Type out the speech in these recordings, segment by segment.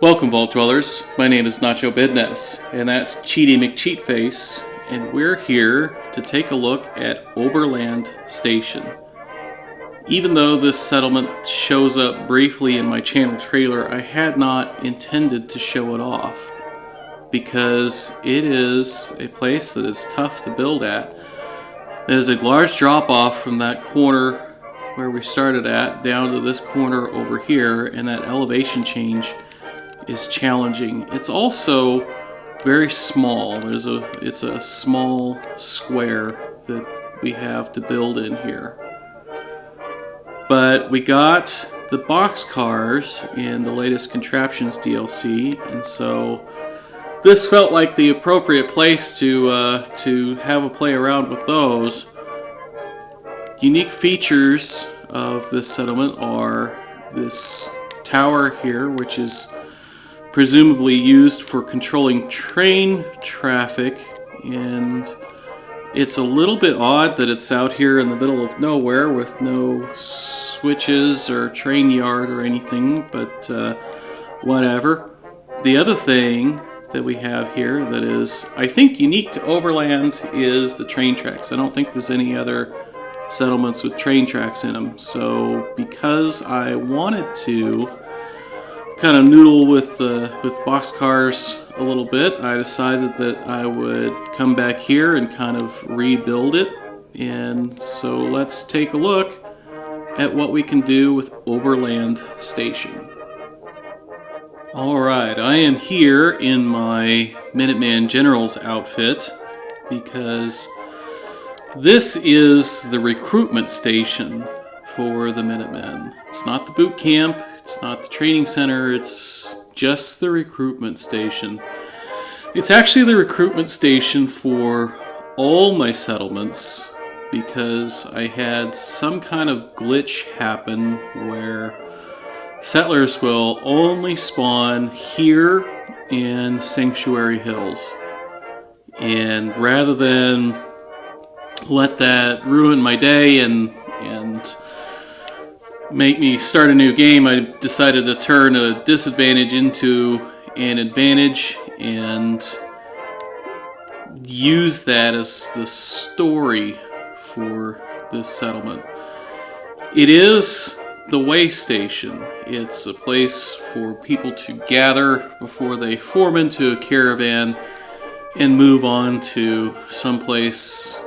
Welcome, Vault Dwellers. My name is Nacho Bidness, and that's Cheaty McCheatface, and we're here to take a look at Oberland Station. Even though this settlement shows up briefly in my channel trailer, I had not intended to show it off, because it is a place that is tough to build at. There's a large drop-off from that corner where we started at down to this corner over here, and that elevation change is challenging. It's also very small. It's a small square that we have to build in here. But we got the boxcars in the latest Contraptions DLC, and so this felt like the appropriate place to have a play around with those. Unique features of this settlement are this tower here, which is presumably used for controlling train traffic, and it's a little bit odd that it's out here in the middle of nowhere with no switches or train yard or anything, but whatever. The other thing that we have here that is, I think, unique to Oberland is the train tracks. I don't think there's any other settlements with train tracks in them, so because I wanted to kind of noodle with boxcars a little bit, I decided that I would come back here and kind of rebuild it. And so let's take a look at what we can do with Oberland Station. Alright, I am here in my Minuteman General's outfit because this is the recruitment station for the Minutemen. It's not the boot camp, it's not the training center, it's just the recruitment station. It's actually the recruitment station for all my settlements because I had some kind of glitch happen where settlers will only spawn here in Sanctuary Hills. And rather than let that ruin my day and make me start a new game, I decided to turn a disadvantage into an advantage and use that as the story for this settlement. It is the way station. It's a place for people to gather before they form into a caravan and move on to someplace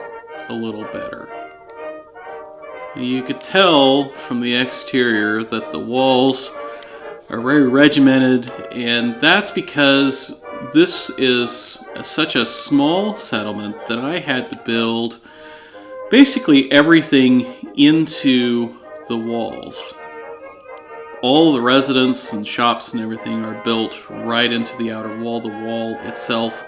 a little better. You could tell from the exterior that the walls are very regimented, and that's because this is such a small settlement that I had to build basically everything into the walls. All the residents and shops and everything are built right into the outer wall. The wall itself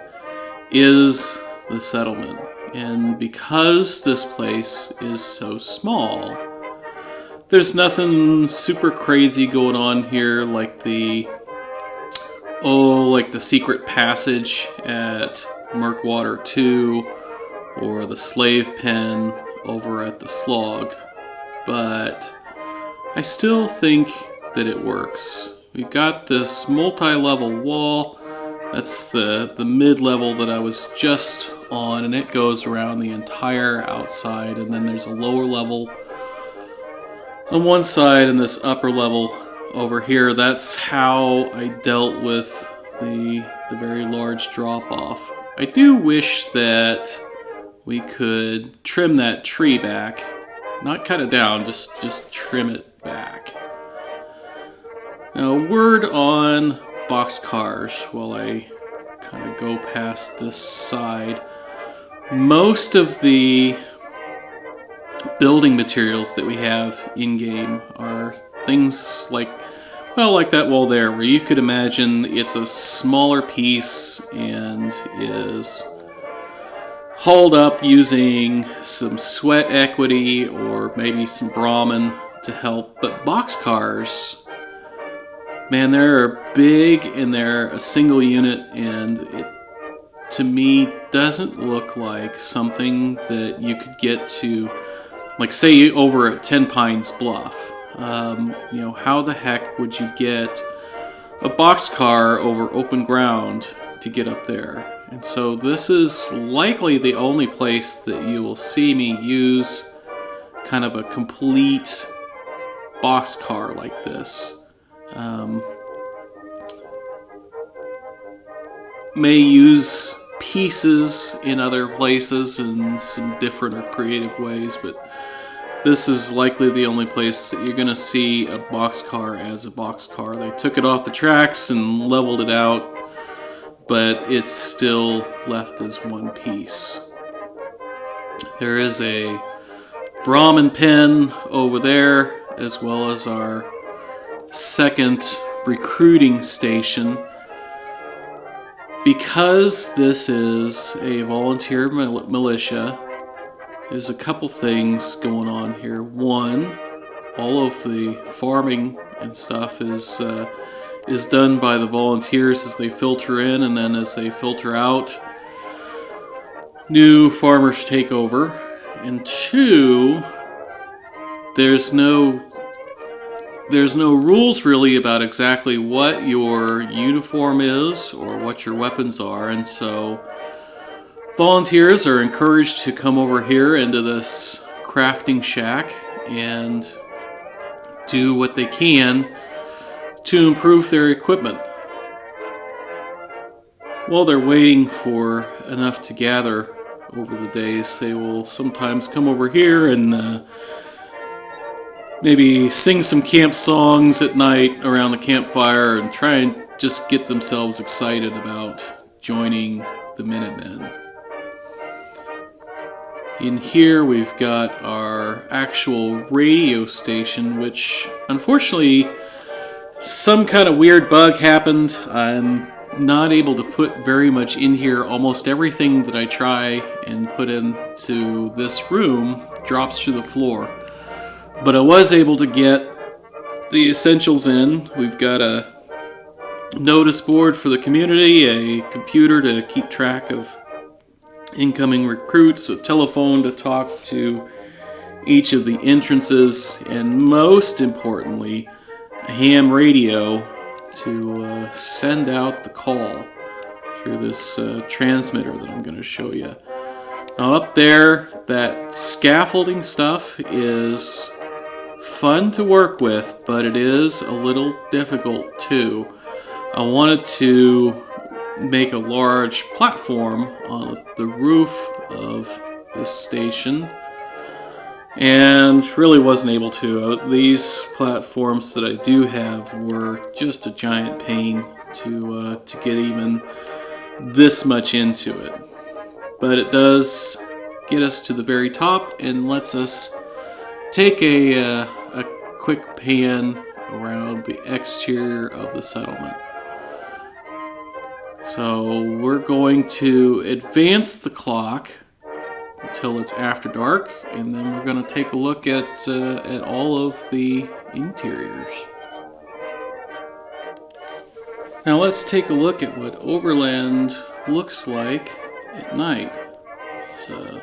is the settlement. And because this place is so small, there's nothing super crazy going on here like the secret passage at Murkwater 2 or the slave pen over at the Slog. But I still think that it works. We've got this multi-level wall. That's the mid-level that I was just on, and it goes around the entire outside, and then there's a lower level on one side and this upper level over here. That's how I dealt with the very large drop-off. I do wish that we could trim that tree back. Not cut it down, just trim it back. Now, a word on boxcars while I kind of go past this side. Most of the building materials that we have in-game are things like that wall there, where you could imagine it's a smaller piece and is hauled up using some sweat equity or maybe some Brahmin to help. But boxcars, man, they're big and they're a single unit, and it, to me, doesn't look like something that you could get to, like, say, over at Ten Pines Bluff. How the heck would you get a boxcar over open ground to get up there. And so this is likely the only place that you will see me use kind of a complete boxcar like this. May use pieces in other places in some different or creative ways, but this is likely the only place that you're going to see a boxcar as a boxcar. They took it off the tracks and leveled it out, but it's still left as one piece. There is a Brahmin pen over there, as well as our second recruiting station. Because this is a volunteer militia, there's a couple things going on here. One, all of the farming and stuff is done by the volunteers as they filter in, and then as they filter out, new farmers take over. And two, there's no rules really about exactly what your uniform is or what your weapons are, and so volunteers are encouraged to come over here into this crafting shack and do what they can to improve their equipment. While they're waiting for enough to gather over the days, they will sometimes come over here and maybe sing some camp songs at night around the campfire and try and just get themselves excited about joining the Minutemen. In here we've got our actual radio station, which unfortunately some kind of weird bug happened. I'm not able to put very much in here. Almost everything that I try and put into this room drops through the floor. But I was able to get the essentials in. We've got a notice board for the community, a computer to keep track of incoming recruits, a telephone to talk to each of the entrances, and most importantly, a ham radio to send out the call through this transmitter that I'm going to show you. Now up there, that scaffolding stuff is fun to work with, but it is a little difficult too. I wanted to make a large platform on the roof of this station and really wasn't able to. These platforms that I do have were just a giant pain to get even this much into it. But it does get us to the very top and lets us take a quick pan around the exterior of the settlement. So we're going to advance the clock until it's after dark, and then we're going to take a look at all of the interiors. Now let's take a look at what Oberland looks like at night. It's a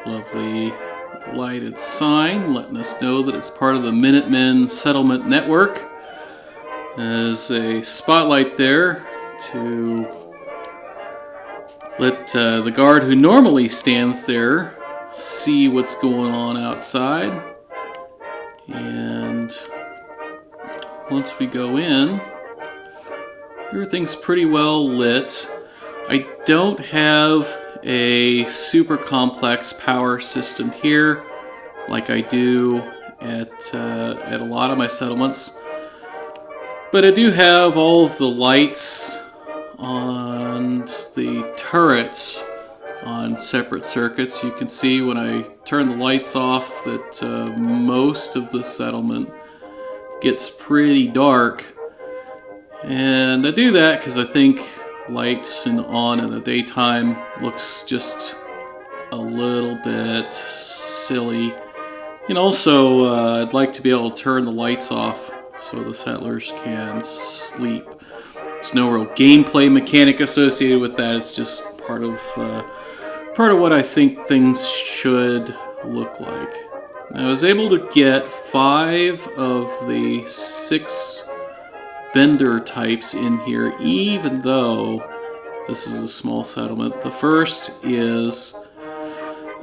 lovely lighted sign letting us know that it's part of the Minutemen settlement network. There's a spotlight there to let the guard who normally stands there see what's going on outside. And once we go in, everything's pretty well lit. I don't have a super complex power system here like I do at a lot of my settlements, but I do have all of the lights on the turrets on separate circuits. You can see when I turn the lights off that most of the settlement gets pretty dark, and I do that because I think lights on in the daytime looks just a little bit silly. And also I'd like to be able to turn the lights off so the settlers can sleep. There's no real gameplay mechanic associated with that. It's just part of what I think things should look like. I was able to get 5 of the 6 vendor types in here, even though this is a small settlement. The first is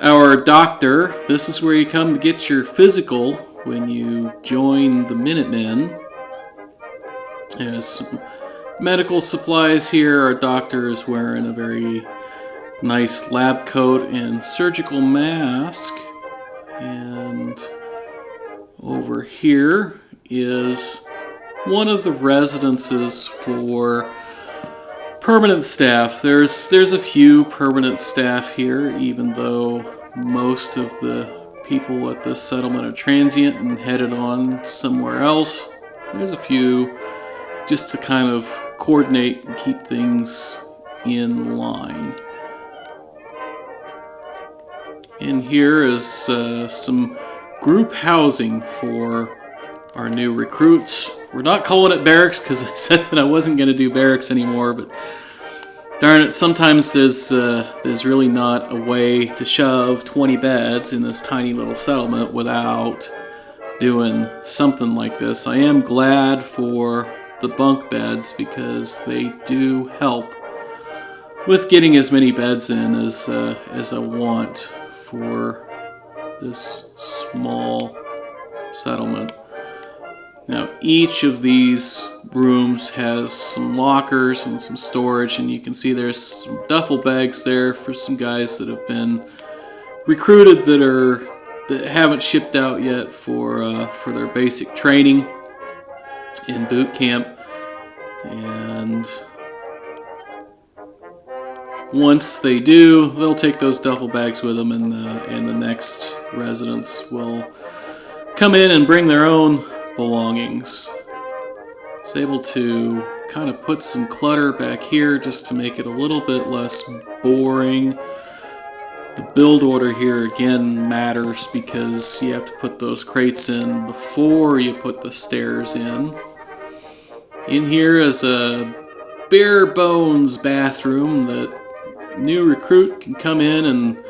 our doctor. This is where you come to get your physical when you join the Minutemen. There's some medical supplies here. Our doctor is wearing a very nice lab coat and surgical mask. And over here is one of the residences for permanent staff. There's a few permanent staff here, even though most of the people at this settlement are transient and headed on somewhere else. There's a few just to kind of coordinate and keep things in line. In here is some group housing for our new recruits. We're not calling it barracks because I said that I wasn't going to do barracks anymore, but darn it, sometimes there's really not a way to shove 20 beds in this tiny little settlement without doing something like this. I am glad for the bunk beds because they do help with getting as many beds in as I want for this small settlement. Now, each of these rooms has some lockers and some storage, and you can see there's some duffel bags there for some guys that have been recruited that haven't shipped out yet for their basic training in boot camp. And once they do, they'll take those duffel bags with them, and the next residents will come in and bring their own belongings. It's able to kind of put some clutter back here just to make it a little bit less boring. The build order here again matters because you have to put those crates in before you put the stairs in. In here is a bare bones bathroom that new recruit can come in and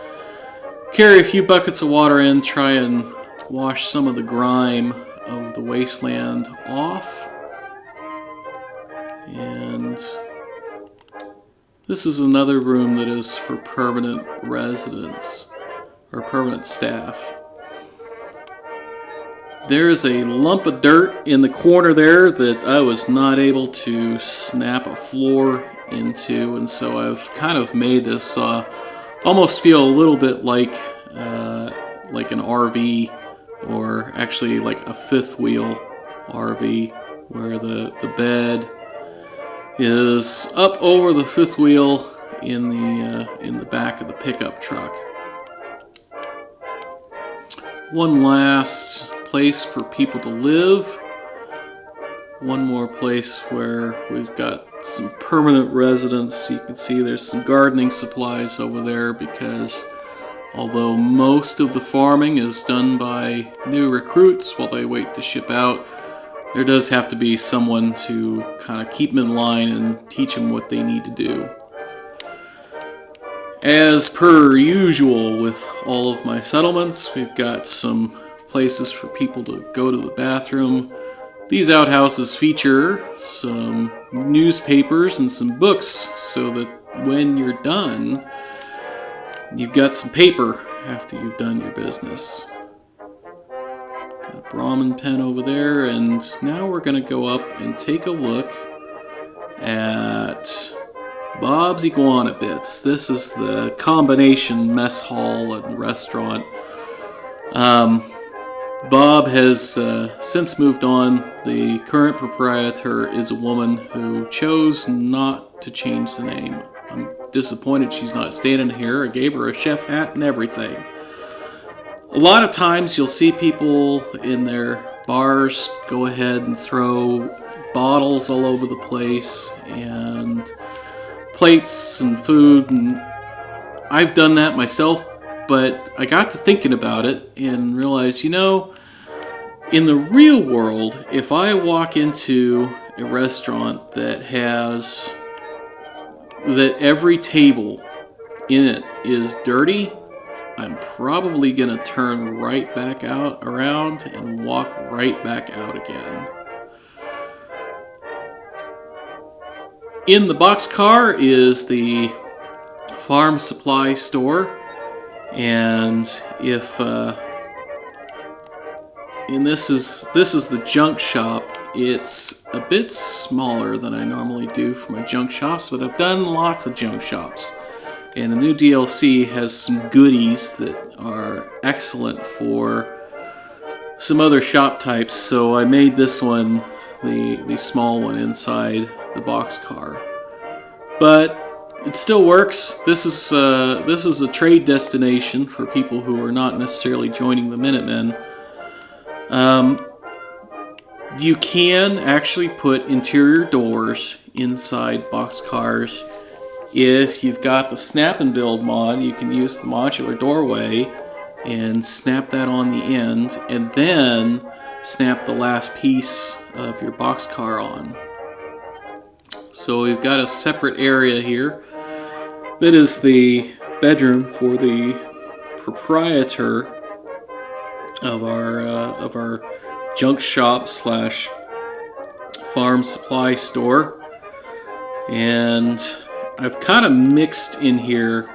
carry a few buckets of water in, try and wash some of the grime of the wasteland off. And this is another room that is for permanent residents or permanent staff. There is a lump of dirt in the corner there that I was not able to snap a floor into, and so I've kind of made this almost feel a little bit like an RV, or actually like a fifth wheel RV, where the bed is up over the fifth wheel in the back of the pickup truck. One last place for people to live. One more place where we've got some permanent residents. You can see there's some gardening supplies over there because although most of the farming is done by new recruits while they wait to ship out, there does have to be someone to kind of keep them in line and teach them what they need to do. As per usual with all of my settlements, we've got some places for people to go to the bathroom. These outhouses feature some newspapers and some books so that when you're done, you've got some paper after you've done your business. Got a Brahmin pen over there, and now we're going to go up and take a look at Bob's Iguana Bits. This is the combination mess hall and restaurant. Bob has since moved on. The current proprietor is a woman who chose not to change the name. I'm disappointed she's not standing here. I gave her a chef hat and everything. A lot of times you'll see people in their bars go ahead and throw bottles all over the place and plates and food, and I've done that myself, but I got to thinking about it and realized, in the real world, if I walk into a restaurant that every table in it is dirty, I'm probably going to turn right back around and walk right back out again. In the boxcar is the farm supply store, and if and this is the junk shop. It's a bit smaller than I normally do for my junk shops, but I've done lots of junk shops. And the new DLC has some goodies that are excellent for some other shop types, so I made this one the small one inside the boxcar. But it still works. This is a trade destination for people who are not necessarily joining the Minutemen. You can actually put interior doors inside boxcars. If you've got the Snap and Build mod, you can use the modular doorway and snap that on the end, and then snap the last piece of your boxcar on. So we've got a separate area here. That is the bedroom for the proprietor of our junk shop slash farm supply store. And I've kind of mixed in here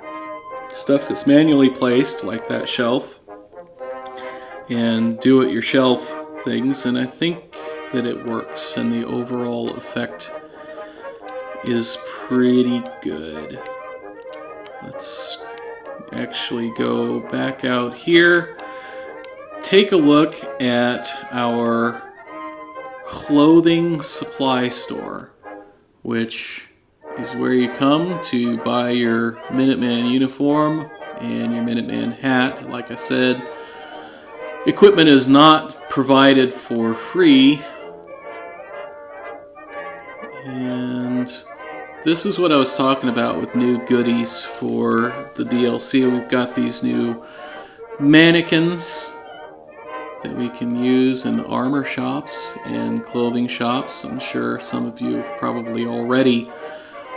stuff that's manually placed, like that shelf, and do-it-yourself things, and I think that it works, and the overall effect is pretty good. Let's actually go back out here. Take a look at our clothing supply store, which is where you come to buy your Minuteman uniform and your Minuteman hat. Like I said, equipment is not provided for free. And this is what I was talking about with new goodies for the DLC. We've got these new mannequins that we can use in armor shops and clothing shops. I'm sure some of you have probably already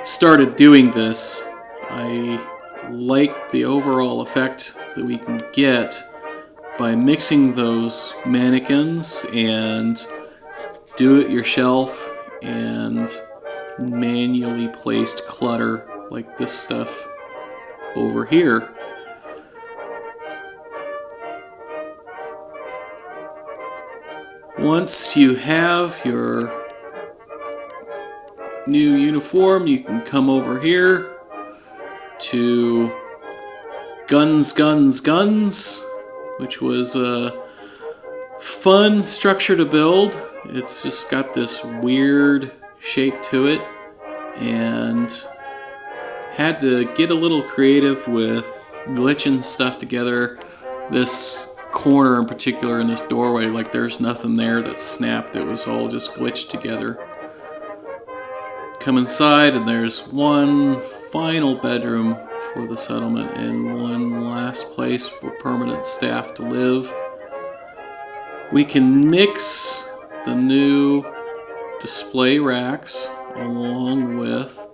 started doing this. I like the overall effect that we can get by mixing those mannequins and do-it-yourself and manually placed clutter like this stuff over here. Once you have your new uniform, you can come over here to Guns, Guns, Guns, which was a fun structure to build. It's just got this weird shape to it, and had to get a little creative with glitching stuff together. This corner in particular in this doorway, like there's nothing there that's snapped, it was all just glitched together. Come inside, and there's one final bedroom for the settlement and one last place for permanent staff to live. We can mix the new display racks along with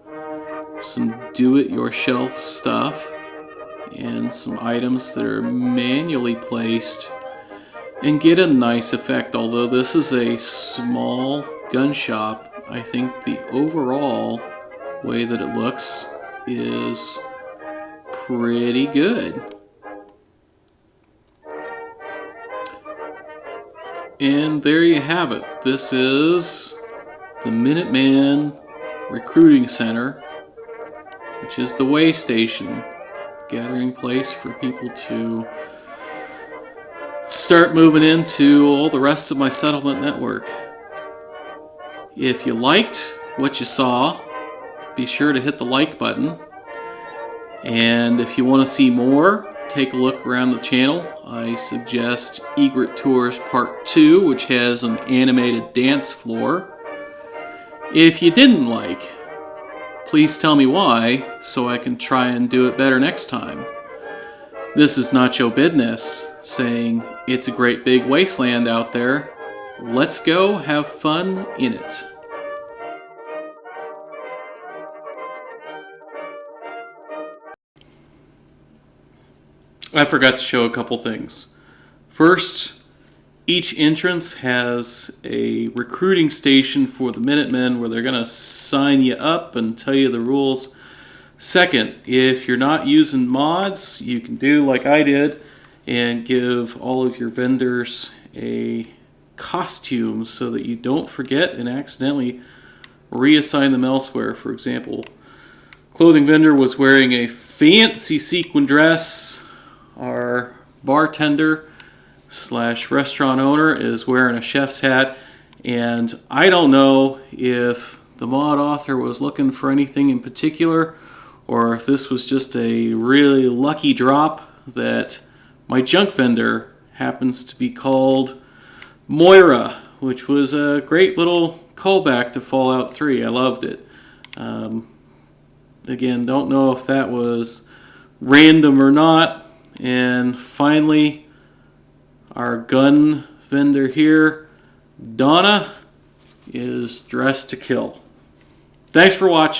some do-it-yourself stuff and some items that are manually placed and get a nice effect. Although this is a small gun shop, I think the overall way that it looks is pretty good. And there you have it. This is the Minuteman Recruiting Center, which is the way station, gathering place for people to start moving into all the rest of my settlement network. If you liked what you saw, be sure to hit the like button. And if you want to see more, take a look around the channel. I suggest Egret Tours Part 2, which has an animated dance floor. If you didn't like, please tell me why, so I can try and do it better next time. This is Nacho Bidness saying, it's a great big wasteland out there. Let's go have fun in it. I forgot to show a couple things. First, Each entrance has a recruiting station for the Minutemen where they're going to sign you up and tell you the rules. Second, if you're not using mods, you can do like I did and give all of your vendors a costume so that you don't forget and accidentally reassign them elsewhere. For example, clothing vendor was wearing a fancy sequin dress. Our bartender / restaurant owner is wearing a chef's hat, and I don't know if the mod author was looking for anything in particular or if this was just a really lucky drop that my junk vendor happens to be called Moira, which was a great little callback to Fallout 3. I loved it. Again, don't know if that was random or not. And finally, our gun vendor here, Donna, is dressed to kill. Thanks for watching.